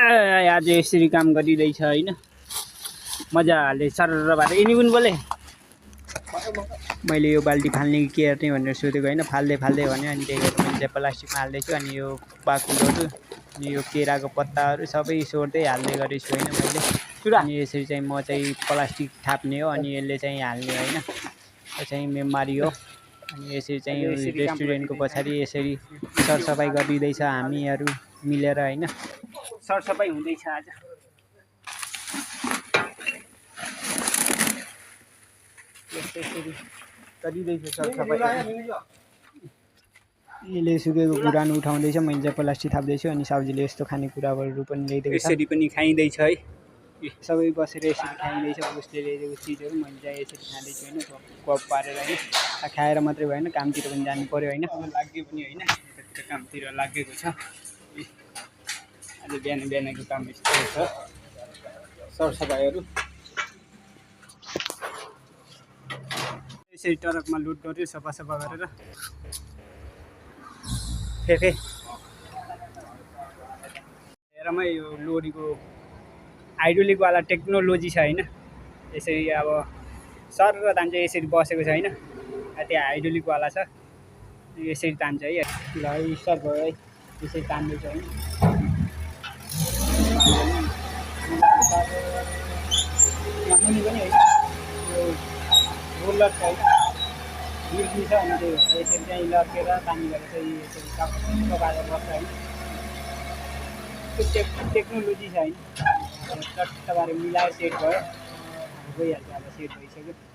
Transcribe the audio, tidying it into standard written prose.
आज यसरी काम गरिरहेछ होइन मजाले सरर भएर यिनी पनि बोले मैले यो बाल्टी फाल्ने कि के गर्ने भनेर सोधेको होइन फाल्दै फाल्दै भन्यो अनि त्यही भएर मैले चाहिँ प्लास्टिकमा हाल्दैछु अनि यो बाकुलोहरू अनि यो केराको पत्ताहरू सबै सोर्दै हाल्दै गरेछु होइन मैले अनि यसरी चाहिँ म चाहिँ प्लास्टिक थाप्ने हो अनि यसले चाहिँ हाल्ने होइन यो चाहिँ मेमरी हो अनि यसरी चाहिँ रेस्टुरेन्टको पछाडि यसरी सरसफाइ गरिँदैछ हामीहरू मिलेर होइन सरसफाइ हुँदैछ आज यसरी गरिँदैछ सरसफाइ यसले सुकेको पुरानो उठाउँदैछ मैले चाहिँ प्लास्टिक थाप्दैछु अनि साउजीले यस्तो खानेकुराहरू पनि ल्याइदिएको छ यसरी पनि खाइँदैछ है सबै बसेर यसरी खाइँदैछ उसले ल्याइदिएको चिजहरू मैले चाहिँ यसरी खाँदैछु होइन कप पारेर होइन खाएर मात्रै भएन कामतिर पनि जानु पऱ्यो होइन लाग्यो पनि होइन यतातिर कामतिर लागेको छ आज बिहान बिहानको काम यस्तो छ सरसफाइहरू यसरी ट्रकमा लोड गर्यो सफा गरेर फेफे हेरमै यो लोरीको हाइड्रोलिकवाला टेक्नोलोजी छ होइन यसरी अब सर र तान्छ यसरी बसेको छ होइन त्यो हाइड्रोलिकवाला छ यसरी तान्छ है ल स्टार्ट भयो है यसरी तान्दैछ होइन मुनि पनि होइन यो रोलर छ होइन बिर्सी छ अनि त्यो यसरी चाहिँ लड्केर पानी गरेर चाहिँ यसरी टक्क पारेर बस्छ होइन त्यो टेक्नोलोजी छ होइन टक्क पारेर मिलाएर सेट भयो गइहाल्छ अब सेट भइसक्यो